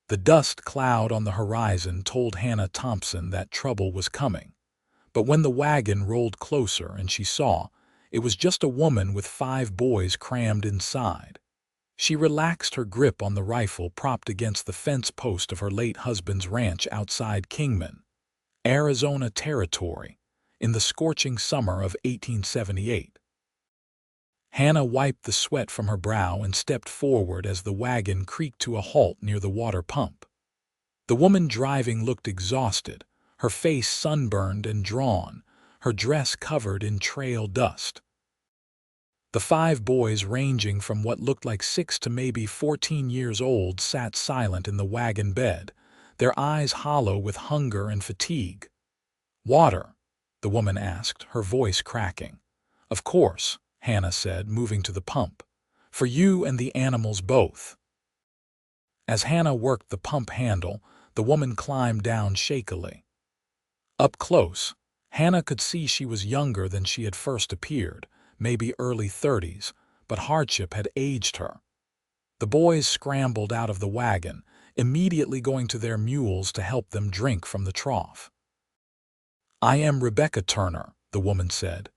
The dust cloud on the horizon told Hannah Thompson that trouble was coming. But when the wagon rolled closer and she saw, it was just a woman with 5 boys crammed inside. She relaxed her grip on the rifle propped against the fence post of her late husband's ranch outside Kingman, Arizona Territory, in the scorching summer of 1878. Hannah wiped the sweat from her brow and stepped forward as the wagon creaked to a halt near the water pump. The woman driving looked exhausted, her face sunburned and drawn, her dress covered in trail dust. The 5 boys, ranging from what looked like 6 to maybe 14 years old, sat silent in the wagon bed, their eyes hollow with hunger and fatigue. "Water?" the woman asked, her voice cracking. "Of course," Hannah said, moving to the pump. "For you and the animals both." As Hannah worked the pump handle, the woman climbed down shakily. Up close, Hannah could see she was younger than she had first appeared, maybe early 30s, but hardship had aged her. The boys scrambled out of the wagon, immediately going to their mules to help them drink from the trough. "I am Rebecca Turner," the woman said.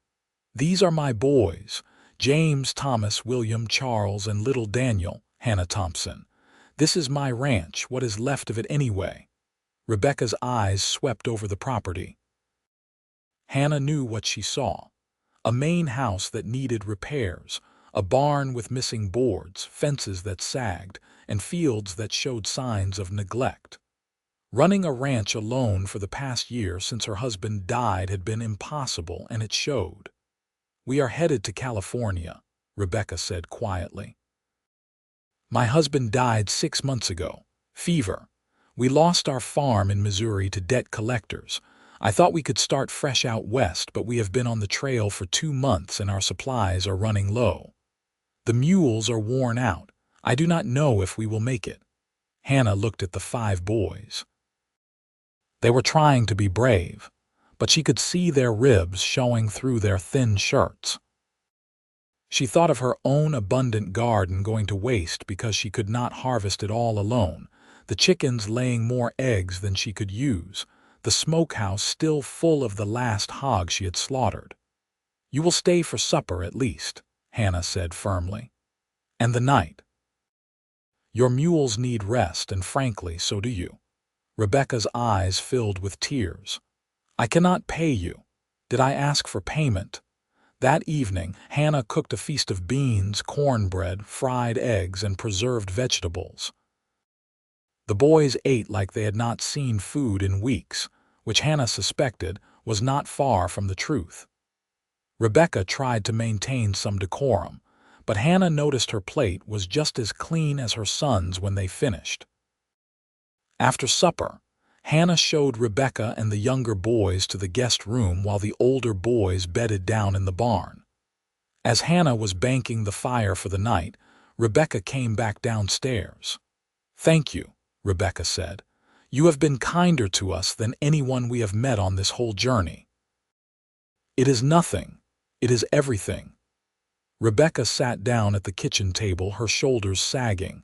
"These are my boys, James, Thomas, William, Charles, and little Daniel, Hannah Thompson. This is my ranch, what is left of it anyway." Rebecca's eyes swept over the property. Hannah knew what she saw. A main house that needed repairs, a barn with missing boards, fences that sagged, and fields that showed signs of neglect. Running a ranch alone for the past year since her husband died had been impossible, and it showed. "We are headed to California," Rebecca said quietly. "My husband died 6 months ago. Fever. We lost our farm in Missouri to debt collectors. I thought we could start fresh out west, but we have been on the trail for 2 months and our supplies are running low. The mules are worn out. I do not know if we will make it." Hannah looked at the 5 boys. They were trying to be brave, but she could see their ribs showing through their thin shirts. She thought of her own abundant garden going to waste because she could not harvest it all alone, the chickens laying more eggs than she could use, the smokehouse still full of the last hog she had slaughtered. "You will stay for supper at least," Hannah said firmly. "And the night. Your mules need rest, and frankly, so do you." Rebecca's eyes filled with tears. "I cannot pay you. Did I ask for payment?" That evening, Hannah cooked a feast of beans, cornbread, fried eggs, and preserved vegetables. The boys ate like they had not seen food in weeks, which Hannah suspected was not far from the truth. Rebecca tried to maintain some decorum, but Hannah noticed her plate was just as clean as her son's when they finished. After supper, Hannah showed Rebecca and the younger boys to the guest room while the older boys bedded down in the barn. As Hannah was banking the fire for the night, Rebecca came back downstairs. "Thank you," Rebecca said. "You have been kinder to us than anyone we have met on this whole journey." "It is nothing. It is everything." Rebecca sat down at the kitchen table, her shoulders sagging.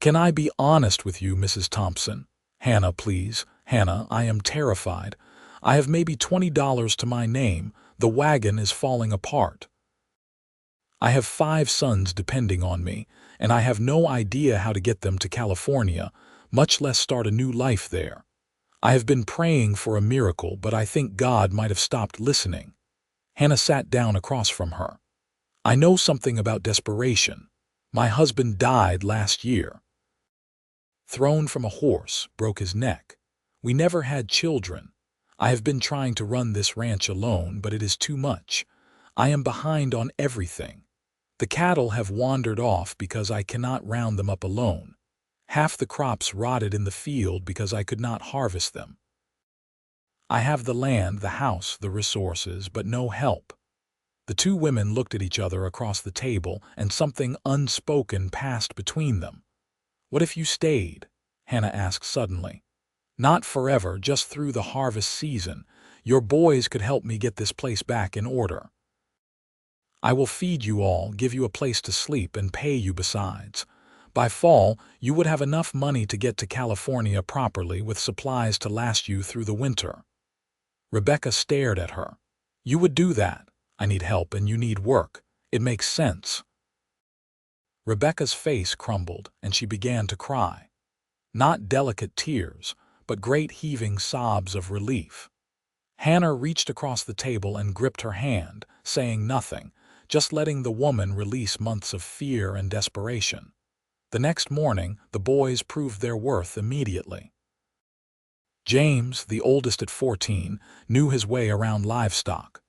"Can I be honest with you, Mrs. Thompson?" "Hannah, please." "Hannah, I am terrified. I have maybe $20 to my name. The wagon is falling apart. I have 5 sons depending on me, and I have no idea how to get them to California, much less start a new life there. I have been praying for a miracle, but I think God might have stopped listening." Hannah sat down across from her. "I know something about desperation. My husband died last year. Thrown from a horse, broke his neck. We never had children. I have been trying to run this ranch alone, but it is too much. I am behind on everything. The cattle have wandered off because I cannot round them up alone. Half the crops rotted in the field because I could not harvest them. I have the land, the house, the resources, but no help." The 2 women looked at each other across the table, and something unspoken passed between them. "What if you stayed?" Hannah asked suddenly. "Not forever, just through the harvest season. Your boys could help me get this place back in order. I will feed you all, give you a place to sleep, and pay you besides. By fall, you would have enough money to get to California properly with supplies to last you through the winter. Rebecca stared at her. You would do that. I need help and you need work. It makes sense. Rebecca's face crumbled and she began to cry. Not delicate tears, but great heaving sobs of relief. Hannah reached across the table and gripped her hand, saying nothing, just letting the woman release months of fear and desperation. The next morning, the boys proved their worth immediately. James, the oldest at 14, knew his way around livestock.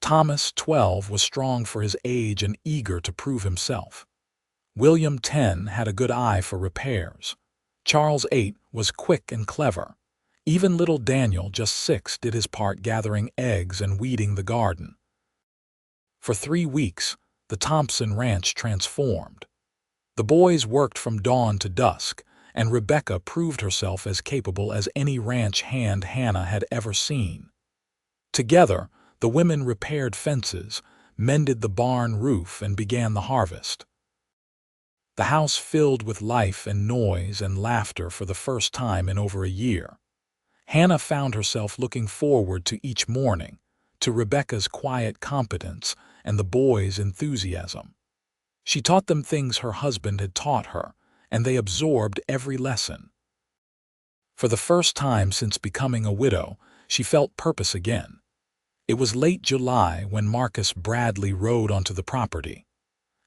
Thomas, 12, was strong for his age and eager to prove himself. William, 10, had a good eye for repairs. Charles, 8, was quick and clever. Even little Daniel, just 6, did his part gathering eggs and weeding the garden. For 3 weeks, the Thompson ranch transformed. The boys worked from dawn to dusk, and Rebecca proved herself as capable as any ranch hand Hannah had ever seen. Together, the women repaired fences, mended the barn roof, and began the harvest. The house filled with life and noise and laughter for the first time in over a year. Hannah found herself looking forward to each morning, to Rebecca's quiet competence and the boys' enthusiasm. She taught them things her husband had taught her, and they absorbed every lesson. For the first time since becoming a widow, she felt purpose again. It was late July when Marcus Bradley rode onto the property.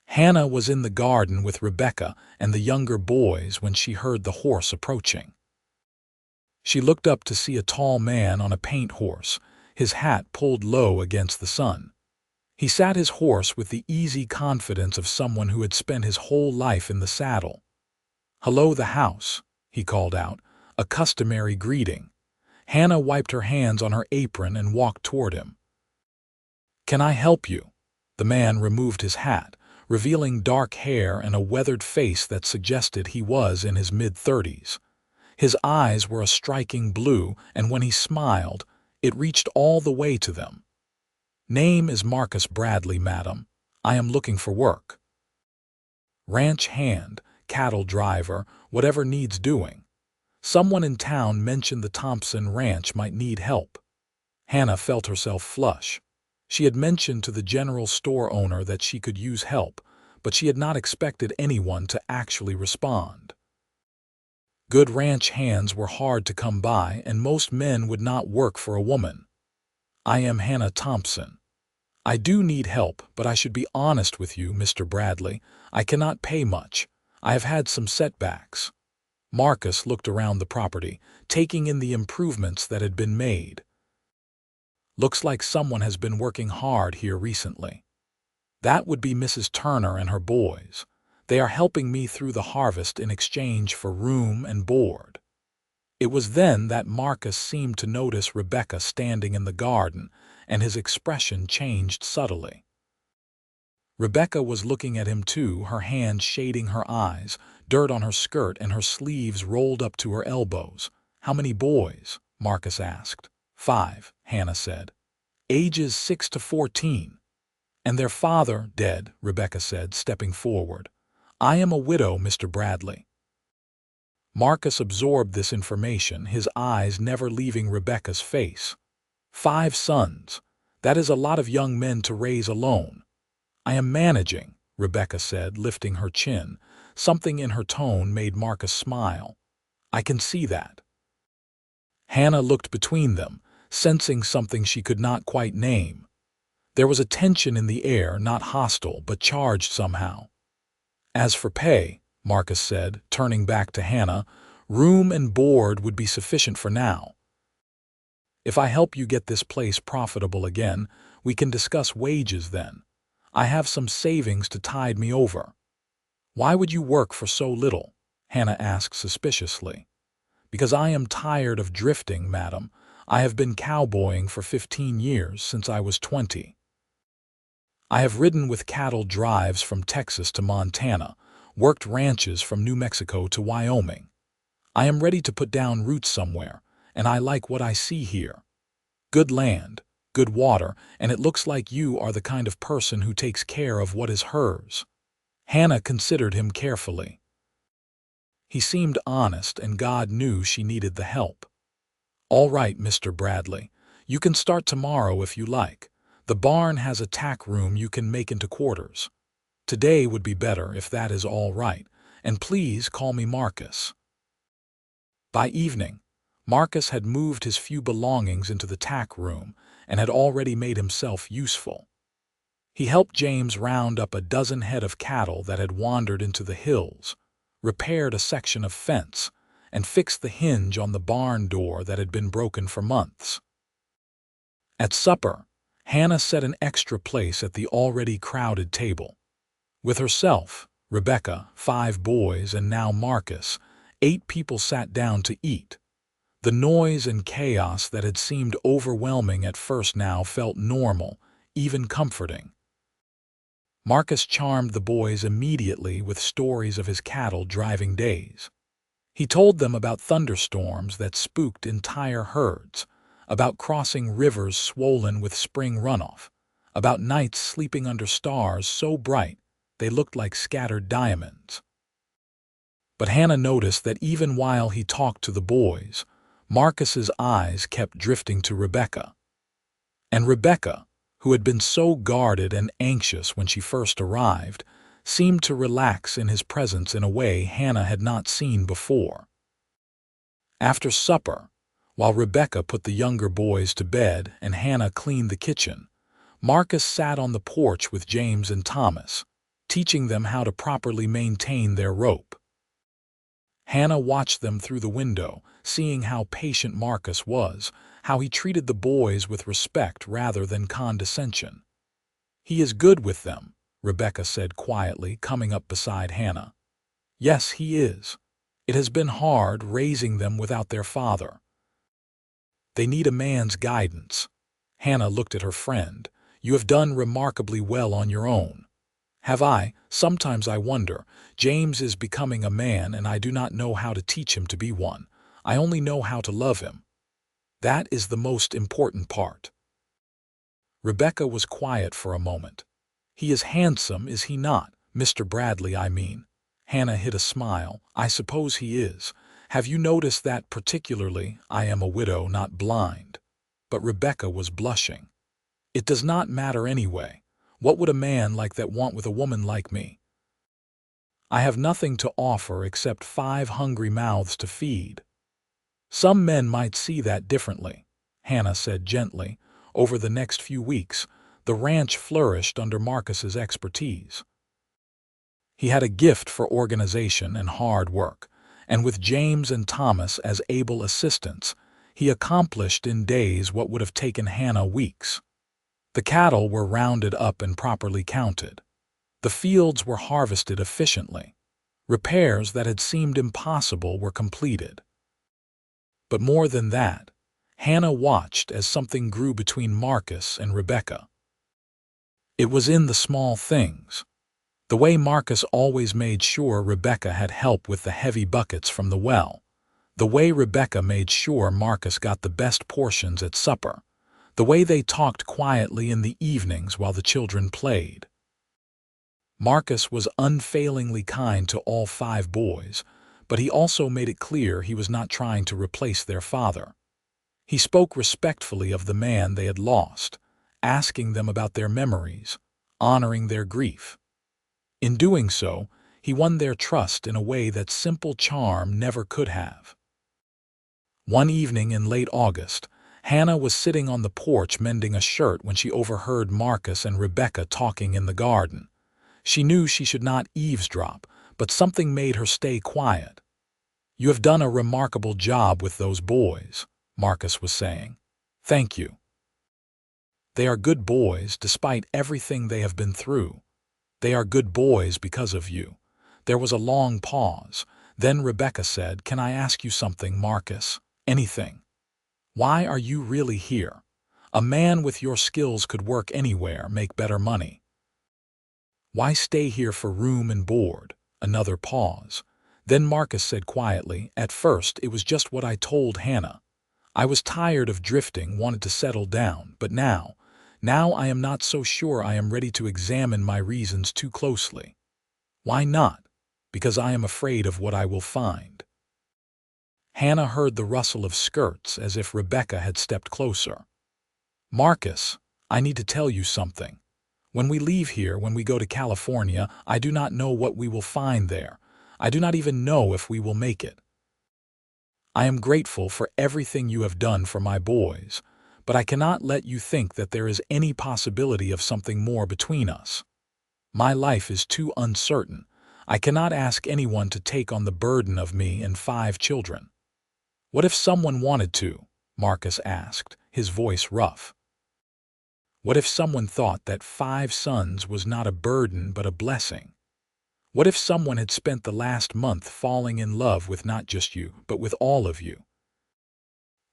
Hannah was in the garden with Rebecca and the younger boys when she heard the horse approaching. She looked up to see a tall man on a paint horse, his hat pulled low against the sun. He sat his horse with the easy confidence of someone who had spent his whole life in the saddle. "Hello, the house," he called out, a customary greeting. Hannah wiped her hands on her apron and walked toward him. "Can I help you?" The man removed his hat, revealing dark hair and a weathered face that suggested he was in his mid-30s. His eyes were a striking blue, and when he smiled, it reached all the way to them. "Name is Marcus Bradley, madam. I am looking for work." Ranch hand, cattle driver, whatever needs doing. Someone in town mentioned the Thompson ranch might need help. Hannah felt herself flush. She had mentioned to the general store owner that she could use help, but she had not expected anyone to actually respond. Good ranch hands were hard to come by, and most men would not work for a woman. "I am Hannah Thompson. I do need help, but I should be honest with you, Mr. Bradley. I cannot pay much. I have had some setbacks." Marcus looked around the property, taking in the improvements that had been made. "Looks like someone has been working hard here recently." "That would be Mrs. Turner and her boys. They are helping me through the harvest in exchange for room and board." It was then that Marcus seemed to notice Rebecca standing in the garden, and his expression changed subtly. Rebecca was looking at him too, her hand shading her eyes, dirt on her skirt and her sleeves rolled up to her elbows. "How many boys?" Marcus asked. "5, Hannah said. "Ages 6 to 14. "And their father dead," Rebecca said, stepping forward. "I am a widow, Mr. Bradley." Marcus absorbed this information, his eyes never leaving Rebecca's face. 5 sons. That is a lot of young men to raise alone. "I am managing," Rebecca said, lifting her chin. Something in her tone made Marcus smile. "I can see that." Hannah looked between them, sensing something she could not quite name. There was a tension in the air, not hostile, but charged somehow. "As for pay," Marcus said, turning back to Hannah, "room and board would be sufficient for now. If I help you get this place profitable again, we can discuss wages then. I have some savings to tide me over." "Why would you work for so little?" Hannah asked suspiciously. "Because I am tired of drifting, madam. I have been cowboying for 15 years, since I was 20. I have ridden with cattle drives from Texas to Montana, worked ranches from New Mexico to Wyoming. I am ready to put down roots somewhere, and I like what I see here. Good land, good water, and it looks like you are the kind of person who takes care of what is hers." Hannah considered him carefully. He seemed honest, and God knew she needed the help. "All right, Mr. Bradley. You can start tomorrow if you like. The barn has a tack room you can make into quarters. Today would be better if that is all right, and please call me Marcus." By evening, Marcus had moved his few belongings into the tack room and had already made himself useful. He helped James round up a dozen head of cattle that had wandered into the hills, repaired a section of fence, and fixed the hinge on the barn door that had been broken for months. At supper, Hannah set an extra place at the already crowded table. With herself, Rebecca, 5 boys, and now Marcus, 8 people sat down to eat. The noise and chaos that had seemed overwhelming at first now felt normal, even comforting. Marcus charmed the boys immediately with stories of his cattle-driving days. He told them about thunderstorms that spooked entire herds, about crossing rivers swollen with spring runoff, about nights sleeping under stars so bright they looked like scattered diamonds. But Hannah noticed that even while he talked to the boys, Marcus's eyes kept drifting to Rebecca. And Rebecca, who had been so guarded and anxious when she first arrived, seemed to relax in his presence in a way Hannah had not seen before. After supper, while Rebecca put the younger boys to bed and Hannah cleaned the kitchen, Marcus sat on the porch with James and Thomas, teaching them how to properly maintain their rope. Hannah watched them through the window, seeing how patient Marcus was, how he treated the boys with respect rather than condescension. "He is good with them," Rebecca said quietly, coming up beside Hannah. "Yes, he is. It has been hard raising them without their father. They need a man's guidance." Hannah looked at her friend. "You have done remarkably well on your own." "Have I? Sometimes I wonder. James is becoming a man, and I do not know how to teach him to be one. I only know how to love him. That is the most important part." Rebecca was quiet for a moment. "He is handsome, is he not? Mr. Bradley, I mean." Hannah hid a smile. "I suppose he is. Have you noticed that particularly? I am a widow, not blind." But Rebecca was blushing. "It does not matter anyway. What would a man like that want with a woman like me? I have nothing to offer except 5 hungry mouths to feed." "Some men might see that differently," Hannah said gently. Over the next few weeks, the ranch flourished under Marcus's expertise. He had a gift for organization and hard work, and with James and Thomas as able assistants, he accomplished in days what would have taken Hannah weeks. The cattle were rounded up and properly counted. The fields were harvested efficiently. Repairs that had seemed impossible were completed. But more than that, Hannah watched as something grew between Marcus and Rebecca. It was in the small things. The way Marcus always made sure Rebecca had help with the heavy buckets from the well. The way Rebecca made sure Marcus got the best portions at supper. The way they talked quietly in the evenings while the children played. Marcus was unfailingly kind to all 5 boys, but he also made it clear he was not trying to replace their father. He spoke respectfully of the man they had lost, asking them about their memories, honoring their grief. In doing so, he won their trust in a way that simple charm never could have. One evening in late August, Hannah was sitting on the porch mending a shirt when she overheard Marcus and Rebecca talking in the garden. She knew she should not eavesdrop, but something made her stay quiet. "You have done a remarkable job with those boys," Marcus was saying. "Thank you. They are good boys despite everything they have been through. They are good boys because of you." There was a long pause. Then Rebecca said, "Can I ask you something, Marcus? Anything? Why are you really here? A man with your skills could work anywhere, make better money. Why stay here for room and board?" Another pause. Then Marcus said quietly, "At first it was just what I told Hannah. I was tired of drifting, wanted to settle down, but now I am not so sure I am ready to examine my reasons too closely." "Why not?" because I am afraid of what I will find." Hannah heard the rustle of skirts as if Rebecca had stepped closer. "Marcus, I need to tell you something. When we leave here, when we go to California, I do not know what we will find there. I do not even know if we will make it. I am grateful for everything you have done for my boys, but I cannot let you think that there is any possibility of something more between us. My life is too uncertain. I cannot ask anyone to take on the burden of me and 5 children." "What if someone wanted to?" Marcus asked, his voice rough. "What if someone thought that 5 sons was not a burden but a blessing? What if someone had spent the last month falling in love with not just you, but with all of you?"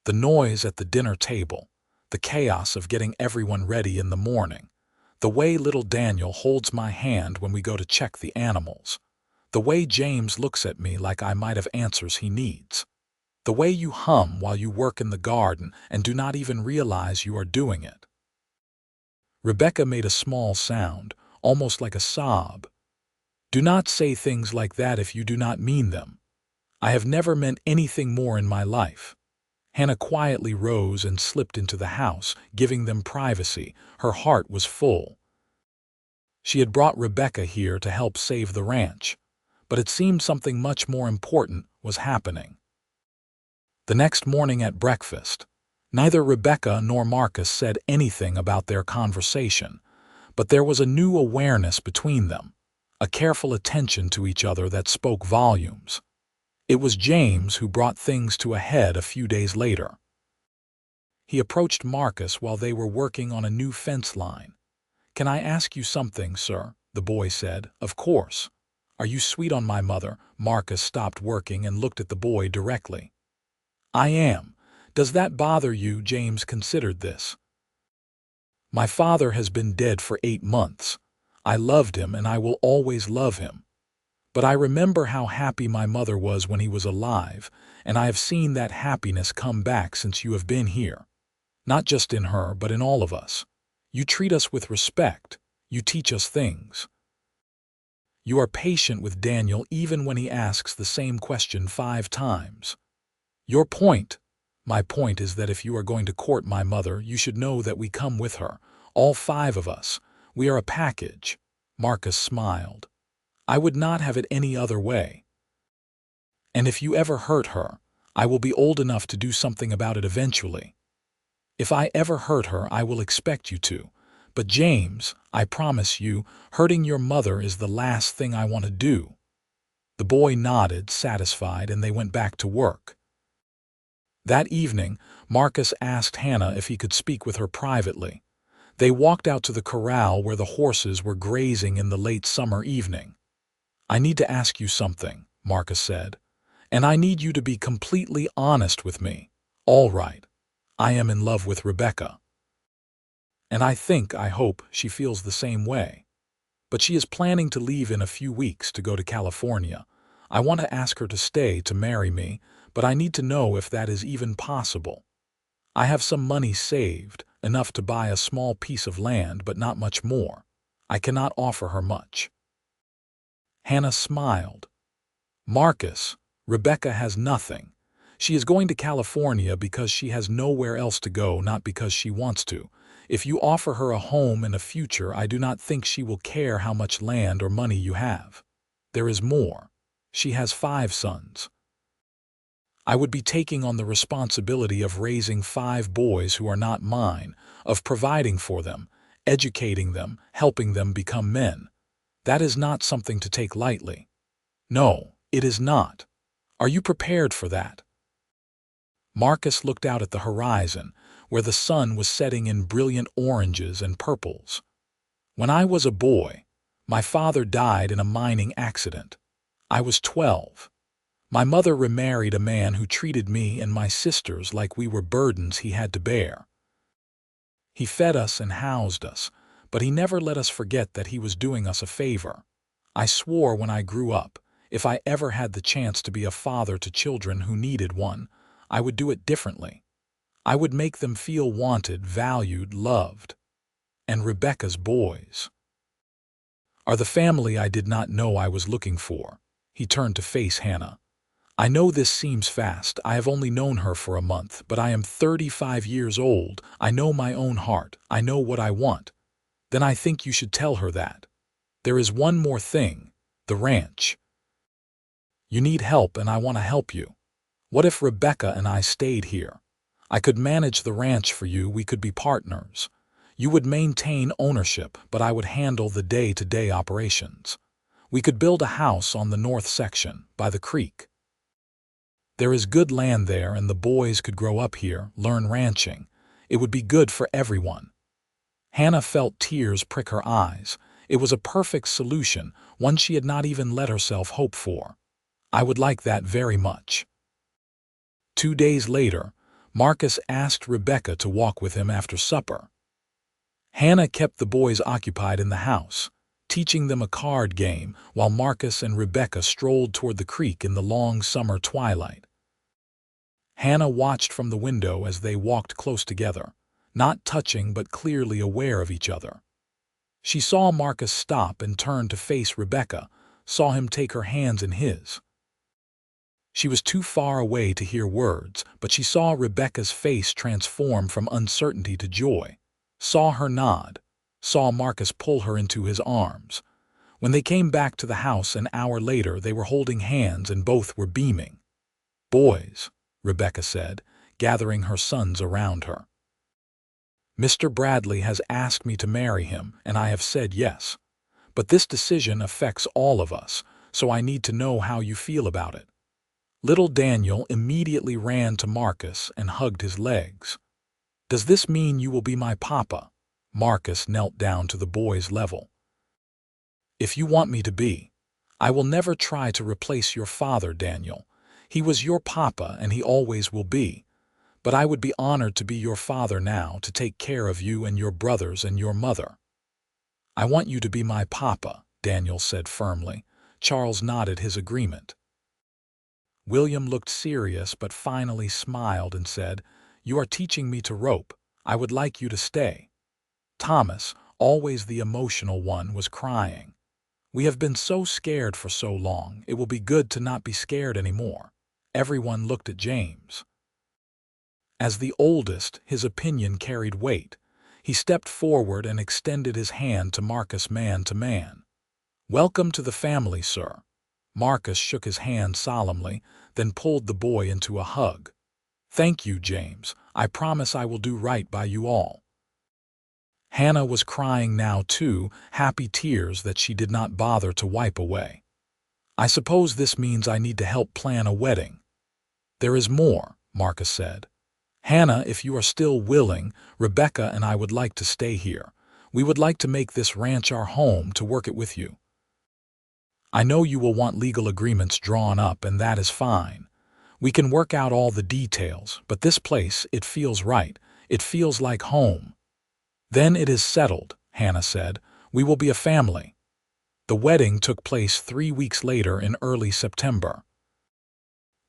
The noise at the dinner table, the chaos of getting everyone ready in the morning, the way little Daniel holds my hand when we go to check the animals, the way James looks at me like I might have answers he needs, the way you hum while you work in the garden and do not even realize you are doing it. Rebecca made a small sound, almost like a sob. "Do not say things like that if you do not mean them. I have never meant anything more in my life." Hannah quietly rose and slipped into the house, giving them privacy. Her heart was full. She had brought Rebecca here to help save the ranch, but it seemed something much more important was happening. The next morning at breakfast, neither Rebecca nor Marcus said anything about their conversation, but there was a new awareness between them, a careful attention to each other that spoke volumes. It was James who brought things to a head a few days later. He approached Marcus while they were working on a new fence line. "Can I ask you something, sir?" the boy said. "Of course." "Are you sweet on my mother?" Marcus stopped working and looked at the boy directly. "I am. Does that bother you?" James considered this. "My father has been dead for 8 months. I loved him and I will always love him. But I remember how happy my mother was when he was alive, and I have seen that happiness come back since you have been here. Not just in her, but in all of us. You treat us with respect. You teach us things. You are patient with Daniel even when he asks the same question 5 times. Your point. My point is that if you are going to court my mother, you should know that we come with her, all 5 of us. We are a package." Marcus smiled. "I would not have it any other way. And if you ever hurt her, I will be old enough to do something about it eventually. If I ever hurt her, I will expect you to. But James, I promise you, hurting your mother is the last thing I want to do." The boy nodded, satisfied, and they went back to work. That evening, Marcus asked Hannah if he could speak with her privately. They walked out to the corral where the horses were grazing in the late summer evening. "I need to ask you something," Marcus said, "and I need you to be completely honest with me." "All right. I am in love with Rebecca. And I hope she feels the same way. But she is planning to leave in a few weeks to go to California. I want to ask her to stay to marry me, but I need to know if that is even possible. I have some money saved, enough to buy a small piece of land, but not much more. I cannot offer her much." Hannah smiled. "Marcus, Rebecca has nothing. She is going to California because she has nowhere else to go, not because she wants to. If you offer her a home and a future, I do not think she will care how much land or money you have. There is more. She has 5 sons. I would be taking on the responsibility of raising 5 boys who are not mine, of providing for them, educating them, helping them become men. That is not something to take lightly. No, it is not. Are you prepared for that?" Marcus looked out at the horizon, where the sun was setting in brilliant oranges and purples. "When I was a boy, my father died in a mining accident. I was 12. My mother remarried a man who treated me and my sisters like we were burdens he had to bear. He fed us and housed us, but he never let us forget that he was doing us a favor. I swore when I grew up, if I ever had the chance to be a father to children who needed one, I would do it differently. I would make them feel wanted, valued, loved. And Rebecca's boys are the family I did not know I was looking for." He turned to face Hannah. I know this seems fast. I have only known her for a month, but I am 35 years old. I know my own heart. I know what I want. Then I think you should tell her that. There is one more thing, the ranch. You need help and I want to help you. What if Rebecca and I stayed here? I could manage the ranch for you. We could be partners. You would maintain ownership, but I would handle the day-to-day operations. We could build a house on the north section, by the creek. There is good land there and the boys could grow up here, learn ranching. It would be good for everyone. Hannah felt tears prick her eyes. It was a perfect solution, one she had not even let herself hope for. I would like that very much. 2 days later, Marcus asked Rebecca to walk with him after supper. Hannah kept the boys occupied in the house, teaching them a card game while Marcus and Rebecca strolled toward the creek in the long summer twilight. Hannah watched from the window as they walked close together, not touching but clearly aware of each other. She saw Marcus stop and turn to face Rebecca, saw him take her hands in his. She was too far away to hear words, but she saw Rebecca's face transform from uncertainty to joy, saw her nod, saw Marcus pull her into his arms. When they came back to the house an hour later, they were holding hands and both were beaming. "Boys," Rebecca said, gathering her sons around her. "Mr. Bradley has asked me to marry him, and I have said yes. But this decision affects all of us, so I need to know how you feel about it." Little Daniel immediately ran to Marcus and hugged his legs. "Does this mean you will be my papa?" Marcus knelt down to the boy's level. "If you want me to be. I will never try to replace your father, Daniel. He was your papa and he always will be. But I would be honored to be your father now, to take care of you and your brothers and your mother." "I want you to be my papa," Daniel said firmly. Charles nodded his agreement. William looked serious but finally smiled and said, "You are teaching me to rope. I would like you to stay." Thomas, always the emotional one, was crying. "We have been so scared for so long. It will be good to not be scared anymore." Everyone looked at James. As the oldest, his opinion carried weight. He stepped forward and extended his hand to Marcus man to man. "Welcome to the family, sir." Marcus shook his hand solemnly, then pulled the boy into a hug. "Thank you, James. I promise I will do right by you all." Hannah was crying now too, happy tears that she did not bother to wipe away. "I suppose this means I need to help plan a wedding." "There is more," Marcus said. "Hannah, if you are still willing, Rebecca and I would like to stay here. We would like to make this ranch our home, to work it with you. I know you will want legal agreements drawn up, and that is fine. We can work out all the details, but this place, it feels right. It feels like home." "Then it is settled," Hannah said. "We will be a family." The wedding took place 3 weeks later in early September.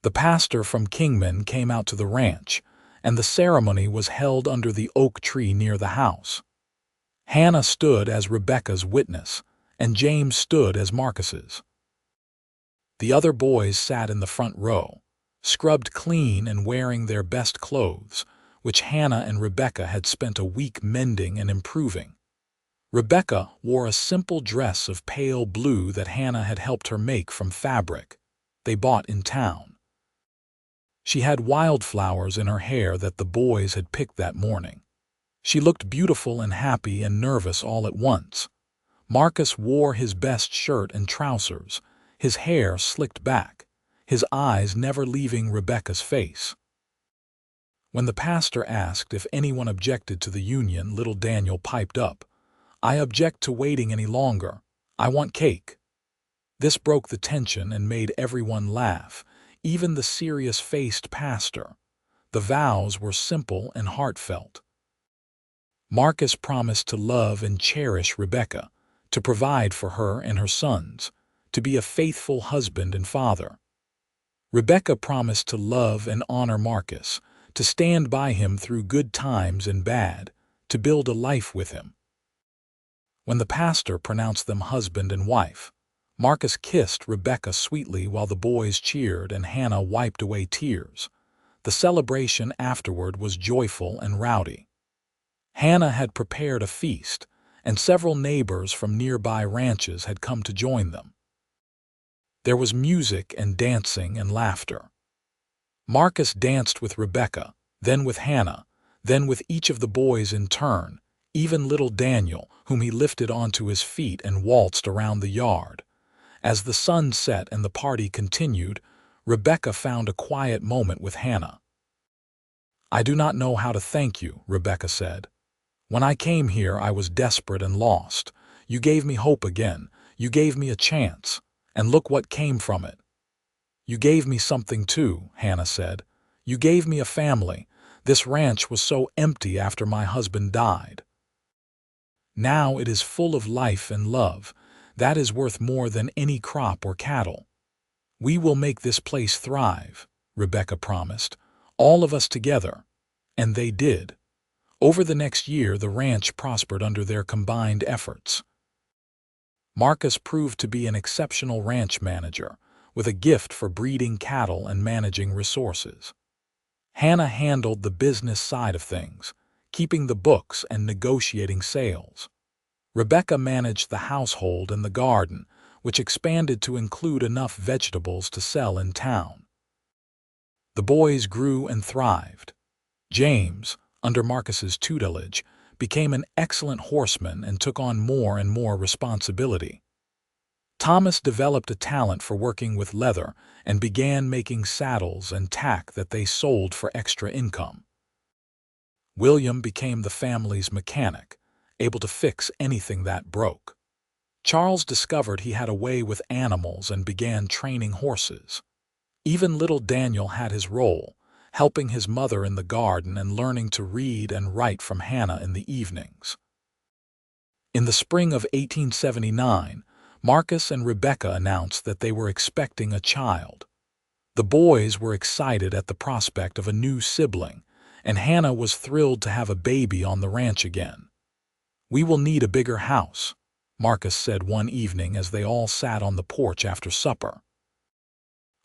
The pastor from Kingman came out to the ranch, and the ceremony was held under the oak tree near the house. Hannah stood as Rebecca's witness, and James stood as Marcus's. The other boys sat in the front row, scrubbed clean and wearing their best clothes, which Hannah and Rebecca had spent a week mending and improving. Rebecca wore a simple dress of pale blue that Hannah had helped her make from fabric they bought in town. She had wildflowers in her hair that the boys had picked that morning. She looked beautiful and happy and nervous all at once. Marcus wore his best shirt and trousers, his hair slicked back, his eyes never leaving Rebecca's face. When the pastor asked if anyone objected to the union, little Daniel piped up, "I object to waiting any longer. I want cake." This broke the tension and made everyone laugh, even the serious-faced pastor. The vows were simple and heartfelt. Marcus promised to love and cherish Rebecca, to provide for her and her sons, to be a faithful husband and father. Rebecca promised to love and honor Marcus, to stand by him through good times and bad, to build a life with him. When the pastor pronounced them husband and wife, Marcus kissed Rebecca sweetly while the boys cheered and Hannah wiped away tears. The celebration afterward was joyful and rowdy. Hannah had prepared a feast, and several neighbors from nearby ranches had come to join them. There was music and dancing and laughter. Marcus danced with Rebecca, then with Hannah, then with each of the boys in turn, even little Daniel, whom he lifted onto his feet and waltzed around the yard. As the sun set and the party continued, Rebecca found a quiet moment with Hannah. "I do not know how to thank you," Rebecca said. "When I came here, I was desperate and lost. You gave me hope again. You gave me a chance. And look what came from it." "You gave me something too," Hannah said. "You gave me a family. This ranch was so empty after my husband died. Now it is full of life and love. That is worth more than any crop or cattle. We will make this place thrive," Rebecca promised. "All of us together." And they did. Over the next year, the ranch prospered under their combined efforts. Marcus proved to be an exceptional ranch manager, with a gift for breeding cattle and managing resources. Hannah handled the business side of things, keeping the books and negotiating sales. Rebecca managed the household and the garden, which expanded to include enough vegetables to sell in town. The boys grew and thrived. James, under Marcus's tutelage, became an excellent horseman and took on more and more responsibility. Thomas developed a talent for working with leather and began making saddles and tack that they sold for extra income. William became the family's mechanic, able to fix anything that broke. Charles discovered he had a way with animals and began training horses. Even little Daniel had his role, helping his mother in the garden and learning to read and write from Hannah in the evenings. In the spring of 1879, Marcus and Rebecca announced that they were expecting a child. The boys were excited at the prospect of a new sibling, and Hannah was thrilled to have a baby on the ranch again. "We will need a bigger house," Marcus said one evening as they all sat on the porch after supper.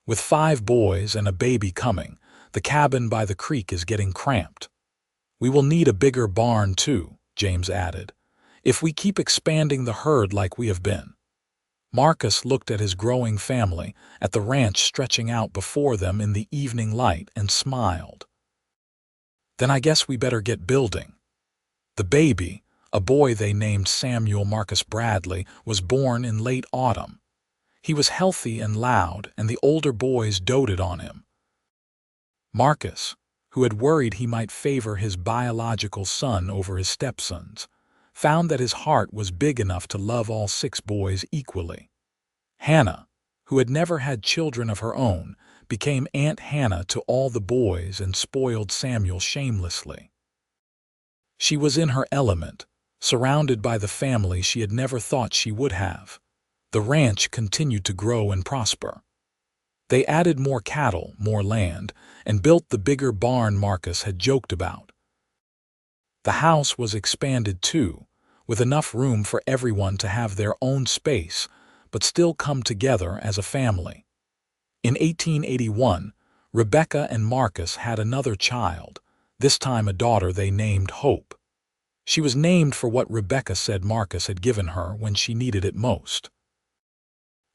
"With 5 boys and a baby coming, the cabin by the creek is getting cramped. We will need a bigger barn too," James added, "if we keep expanding the herd like we have been." Marcus looked at his growing family, at the ranch stretching out before them in the evening light, and smiled. "Then I guess we better get building." The baby, a boy they named Samuel Marcus Bradley, was born in late autumn. He was healthy and loud, and the older boys doted on him. Marcus, who had worried he might favor his biological son over his stepsons, found that his heart was big enough to love all 6 boys equally. Hannah, who had never had children of her own, became Aunt Hannah to all the boys and spoiled Samuel shamelessly. She was in her element, surrounded by the family she had never thought she would have. The ranch continued to grow and prosper. They added more cattle, more land, and built the bigger barn Marcus had joked about. The house was expanded too, with enough room for everyone to have their own space, but still come together as a family. In 1881, Rebecca and Marcus had another child, this time a daughter they named Hope. She was named for what Rebecca said Marcus had given her when she needed it most.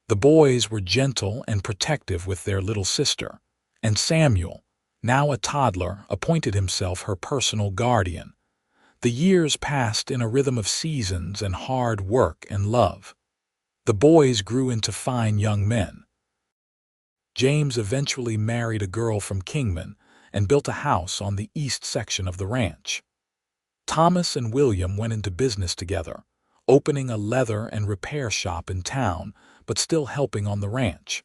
The boys were gentle and protective with their little sister, and Samuel, now a toddler, appointed himself her personal guardian. The years passed in a rhythm of seasons and hard work and love. The boys grew into fine young men. James eventually married a girl from Kingman and built a house on the east section of the ranch. Thomas and William went into business together, opening a leather and repair shop in town, but still helping on the ranch.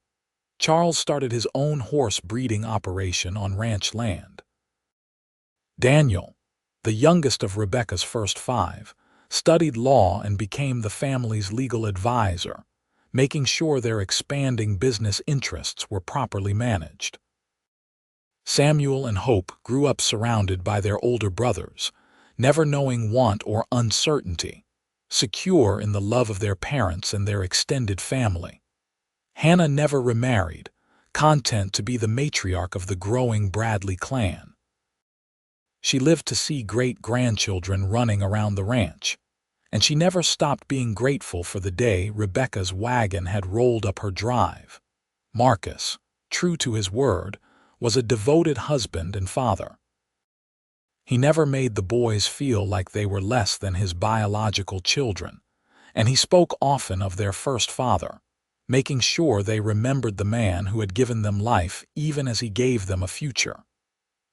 Charles started his own horse breeding operation on ranch land. Daniel, the youngest of Rebecca's first 5, studied law and became the family's legal advisor, making sure their expanding business interests were properly managed. Samuel and Hope grew up surrounded by their older brothers, never knowing want or uncertainty, secure in the love of their parents and their extended family. Hannah never remarried, content to be the matriarch of the growing Bradley clan. She lived to see great-grandchildren running around the ranch, and she never stopped being grateful for the day Rebecca's wagon had rolled up her drive. Marcus, true to his word, was a devoted husband and father. He never made the boys feel like they were less than his biological children, and he spoke often of their first father, making sure they remembered the man who had given them life even as he gave them a future.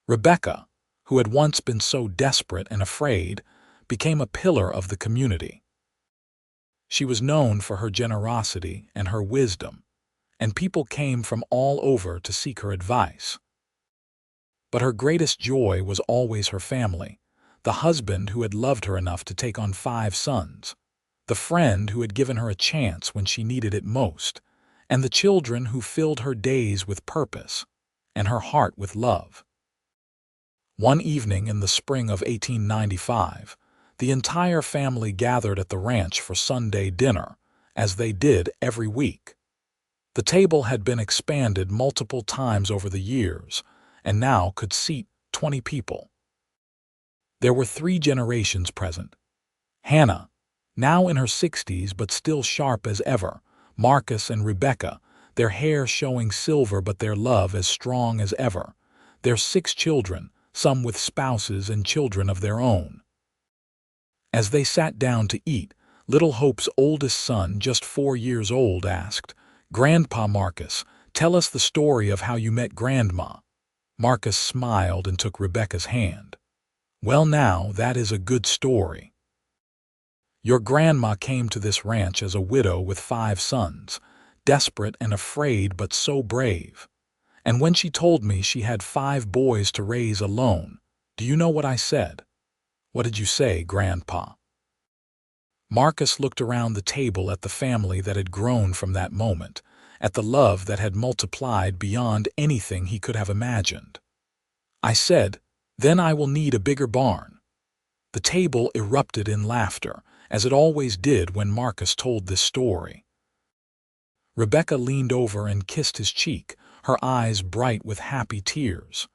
Rebecca, who had once been so desperate and afraid, became a pillar of the community. She was known for her generosity and her wisdom, and people came from all over to seek her advice. But her greatest joy was always her family, the husband who had loved her enough to take on 5 sons, the friend who had given her a chance when she needed it most, and the children who filled her days with purpose and her heart with love. One evening in the spring of 1895, the entire family gathered at the ranch for Sunday dinner, as they did every week. The table had been expanded multiple times over the years, and now could seat 20 people. There were 3 generations present. Hannah, now in her 60s but still sharp as ever, Marcus and Rebecca, their hair showing silver but their love as strong as ever, their 6 children, some with spouses and children of their own. As they sat down to eat, Little Hope's oldest son, just 4 years old, asked, "Grandpa Marcus, tell us the story of how you met Grandma." Marcus smiled and took Rebecca's hand. "Well now, that is a good story. Your grandma came to this ranch as a widow with 5 sons, desperate and afraid but so brave. And when she told me she had 5 boys to raise alone, do you know what I said?" "What did you say, Grandpa?" Marcus looked around the table at the family that had grown from that moment, at the love that had multiplied beyond anything he could have imagined. "I said, then I will need a bigger barn." The table erupted in laughter, as it always did when Marcus told this story. Rebecca leaned over and kissed his cheek, her eyes bright with happy tears.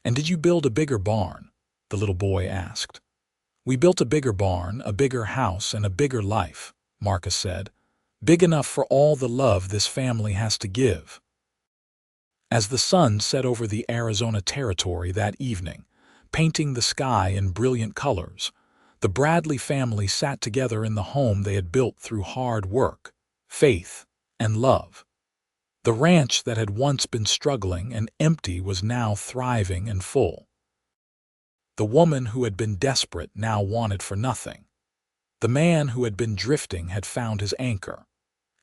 "And did you build a bigger barn?" the little boy asked. "We built a bigger barn, a bigger house, and a bigger life," Marcus said. "Big enough for all the love this family has to give." As the sun set over the Arizona Territory that evening, painting the sky in brilliant colors, the Bradley family sat together in the home they had built through hard work, faith, and love. The ranch that had once been struggling and empty was now thriving and full. The woman who had been desperate now wanted for nothing. The man who had been drifting had found his anchor,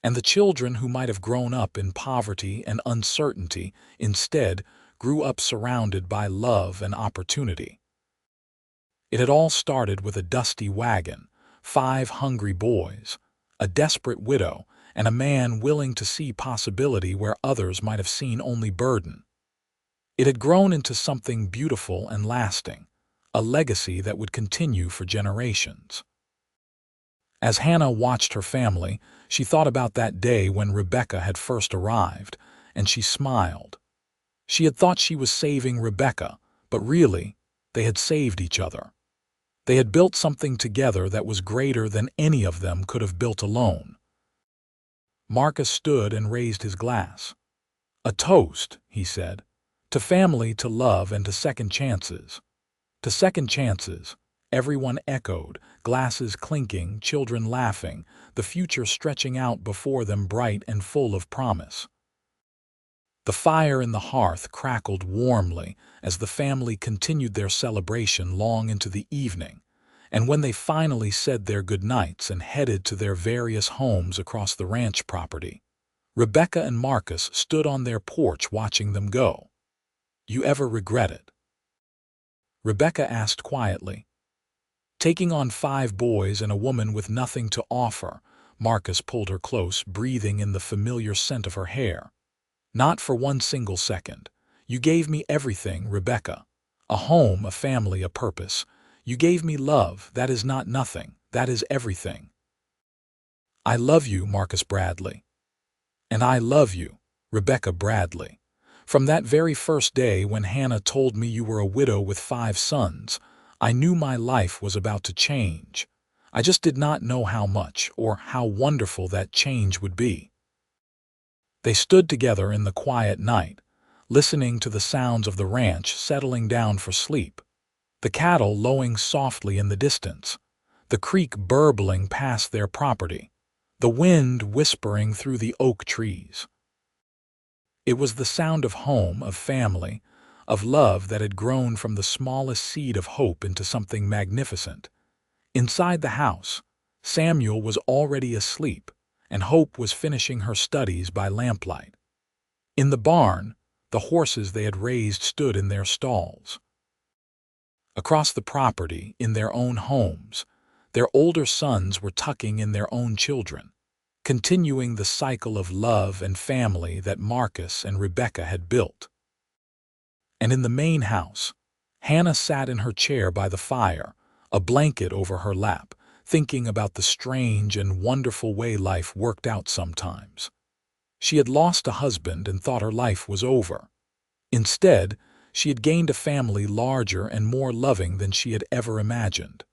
and the children who might have grown up in poverty and uncertainty instead grew up surrounded by love and opportunity. It had all started with a dusty wagon, 5 hungry boys, a desperate widow, and a man willing to see possibility where others might have seen only burden. It had grown into something beautiful and lasting, a legacy that would continue for generations. As Hannah watched her family, she thought about that day when Rebecca had first arrived, and she smiled. She had thought she was saving Rebecca, but really, they had saved each other. They had built something together that was greater than any of them could have built alone. Marcus stood and raised his glass. "A toast," he said, "to family, to love, and to second chances." "To second chances," everyone echoed, glasses clinking, children laughing, the future stretching out before them bright and full of promise. The fire in the hearth crackled warmly as the family continued their celebration long into the evening, and when they finally said their goodnights and headed to their various homes across the ranch property, Rebecca and Marcus stood on their porch watching them go. "You ever regret it?" Rebecca asked quietly. Taking on 5 boys and a woman with nothing to offer, Marcus pulled her close, breathing in the familiar scent of her hair. "Not for one single second. You gave me everything, Rebecca. A home, a family, a purpose. You gave me love. That is not nothing. That is everything." "I love you, Marcus Bradley." And I love you, Rebecca Bradley. From that very first day when Hannah told me you were a widow with 5 sons, I knew my life was about to change. I just did not know how much or how wonderful that change would be. They stood together in the quiet night, listening to the sounds of the ranch settling down for sleep, the cattle lowing softly in the distance, the creek burbling past their property, the wind whispering through the oak trees. It was the sound of home, of family, of love that had grown from the smallest seed of hope into something magnificent. Inside the house, Samuel was already asleep, and Hope was finishing her studies by lamplight. In the barn, the horses they had raised stood in their stalls. Across the property, in their own homes, their older sons were tucking in their own children, continuing the cycle of love and family that Marcus and Rebecca had built. And in the main house, Hannah sat in her chair by the fire, a blanket over her lap, thinking about the strange and wonderful way life worked out sometimes. She had lost a husband and thought her life was over. Instead, she had gained a family larger and more loving than she had ever imagined.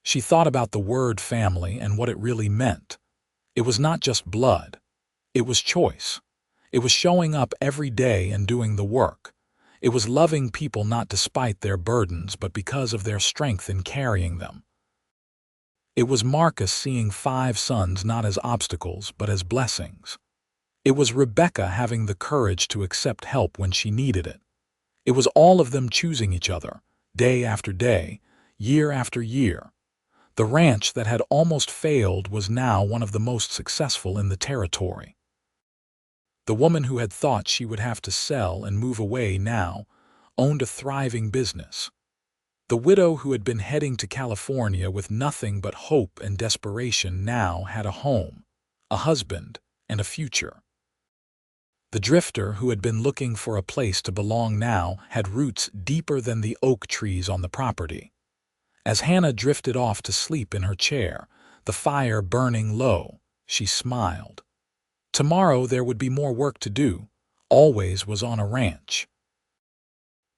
She thought about the word family and what it really meant. It was not just blood. It was choice. It was showing up every day and doing the work. It was loving people not despite their burdens but because of their strength in carrying them. It was Marcus seeing 5 sons not as obstacles but as blessings. It was Rebecca having the courage to accept help when she needed it. It was all of them choosing each other, day after day, year after year. The ranch that had almost failed was now one of the most successful in the territory. The woman who had thought she would have to sell and move away now owned a thriving business. The widow who had been heading to California with nothing but hope and desperation now had a home, a husband, and a future. The drifter who had been looking for a place to belong now had roots deeper than the oak trees on the property. As Hannah drifted off to sleep in her chair, the fire burning low, she smiled. Tomorrow there would be more work to do, always was on a ranch.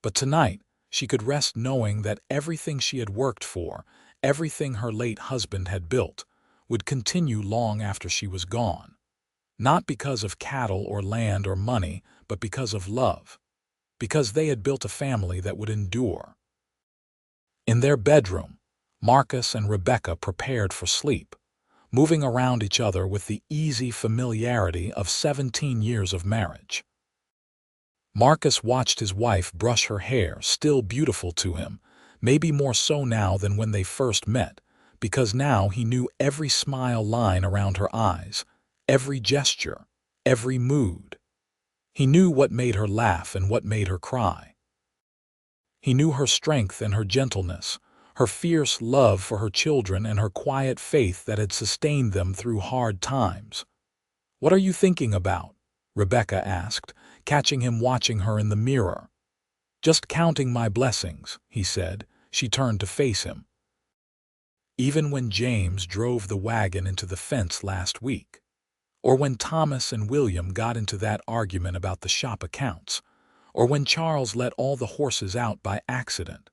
But tonight she could rest knowing that everything she had worked for, everything her late husband had built, would continue long after she was gone. Not because of cattle or land or money, but because of love. Because they had built a family that would endure. In their bedroom, Marcus and Rebecca prepared for sleep, moving around each other with the easy familiarity of 17 years of marriage. Marcus watched his wife brush her hair, still beautiful to him, maybe more so now than when they first met, because now he knew every smile line around her eyes, every gesture, every mood. He knew what made her laugh and what made her cry. He knew her strength and her gentleness, her fierce love for her children and her quiet faith that had sustained them through hard times. "What are you thinking about?" Rebecca asked, catching him watching her in the mirror. "Just counting my blessings," he said. She turned to face him. Even when James drove the wagon into the fence last week, or when Thomas and William got into that argument about the shop accounts, or when Charles let all the horses out by accident,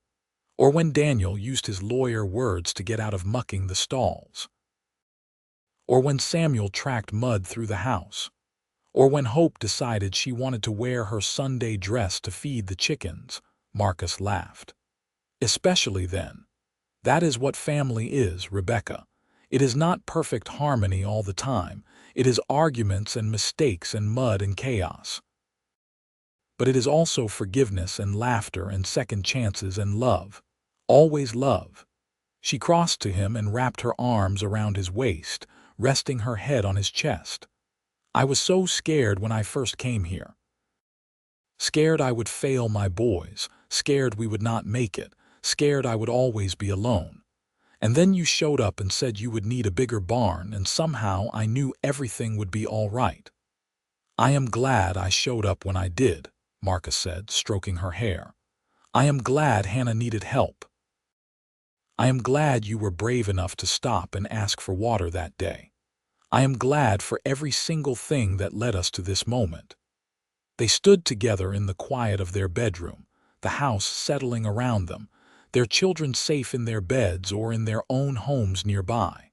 or when Daniel used his lawyer words to get out of mucking the stalls, or when Samuel tracked mud through the house, or when Hope decided she wanted to wear her Sunday dress to feed the chickens, Marcus laughed. "Especially then. That is what family is, Rebecca. It is not perfect harmony all the time. It is arguments and mistakes and mud and chaos. But it is also forgiveness and laughter and second chances and love. Always love." She crossed to him and wrapped her arms around his waist, resting her head on his chest. "I was so scared when I first came here. Scared I would fail my boys, scared we would not make it, scared I would always be alone. And then you showed up and said you would need a bigger barn, and somehow I knew everything would be all right. I am glad I showed up when I did," Marcus said, stroking her hair. "I am glad Hannah needed help. I am glad you were brave enough to stop and ask for water that day. I am glad for every single thing that led us to this moment." They stood together in the quiet of their bedroom, the house settling around them, their children safe in their beds or in their own homes nearby.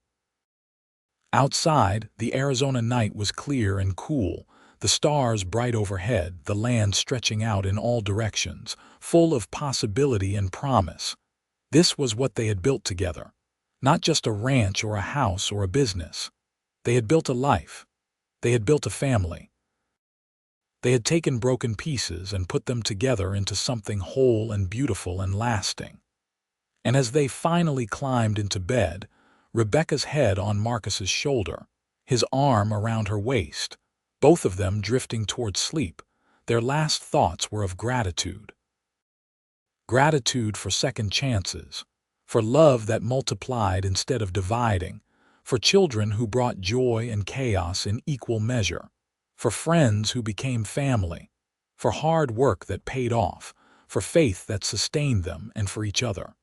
Outside, the Arizona night was clear and cool, the stars bright overhead, the land stretching out in all directions, full of possibility and promise. This was what they had built together. Not just a ranch or a house or a business. They had built a life. They had built a family. They had taken broken pieces and put them together into something whole and beautiful and lasting. And as they finally climbed into bed, Rebecca's head on Marcus's shoulder, his arm around her waist, both of them drifting toward sleep, their last thoughts were of gratitude. Gratitude for second chances, for love that multiplied instead of dividing, for children who brought joy and chaos in equal measure, for friends who became family, for hard work that paid off, for faith that sustained them and for each other.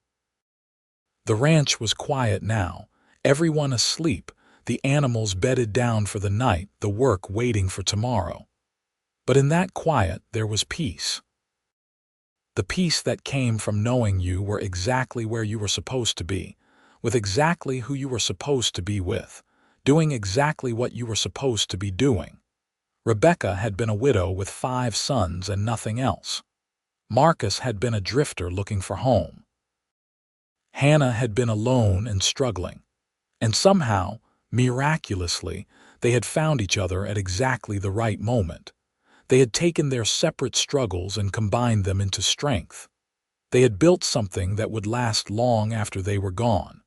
The ranch was quiet now, everyone asleep, the animals bedded down for the night, the work waiting for tomorrow. But in that quiet there was peace. The peace that came from knowing you were exactly where you were supposed to be, with exactly who you were supposed to be with, doing exactly what you were supposed to be doing. Rebecca had been a widow with 5 sons and nothing else. Marcus had been a drifter looking for home. Hannah had been alone and struggling. And somehow, miraculously, they had found each other at exactly the right moment. They had taken their separate struggles and combined them into strength. They had built something that would last long after they were gone.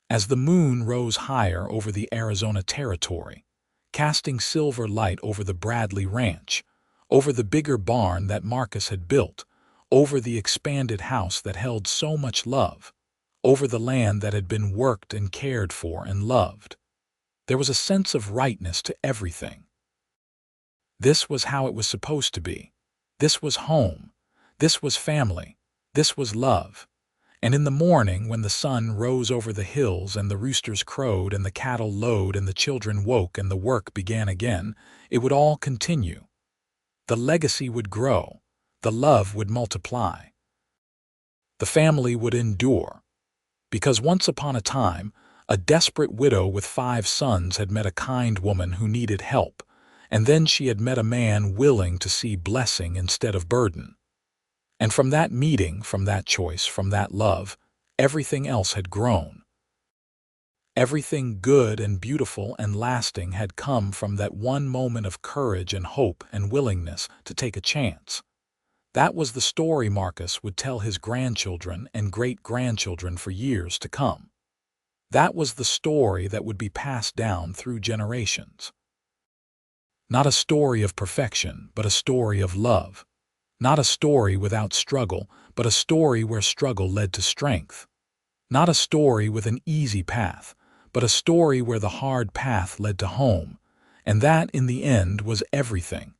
As the moon rose higher over the Arizona territory, casting silver light over the Bradley Ranch, over the bigger barn that Marcus had built, over the expanded house that held so much love, over the land that had been worked and cared for and loved, there was a sense of rightness to everything. This was how it was supposed to be. This was home. This was family. This was love. And in the morning, when the sun rose over the hills and the roosters crowed and the cattle lowed and the children woke and the work began again, it would all continue. The legacy would grow. The love would multiply. The family would endure. Because once upon a time, a desperate widow with 5 sons had met a kind woman who needed help, and then she had met a man willing to see blessing instead of burden. And from that meeting, from that choice, from that love, everything else had grown. Everything good and beautiful and lasting had come from that one moment of courage and hope and willingness to take a chance. That was the story Marcus would tell his grandchildren and great-grandchildren for years to come. That was the story that would be passed down through generations. Not a story of perfection, but a story of love. Not a story without struggle, but a story where struggle led to strength. Not a story with an easy path, but a story where the hard path led to home. And that, in the end, was everything.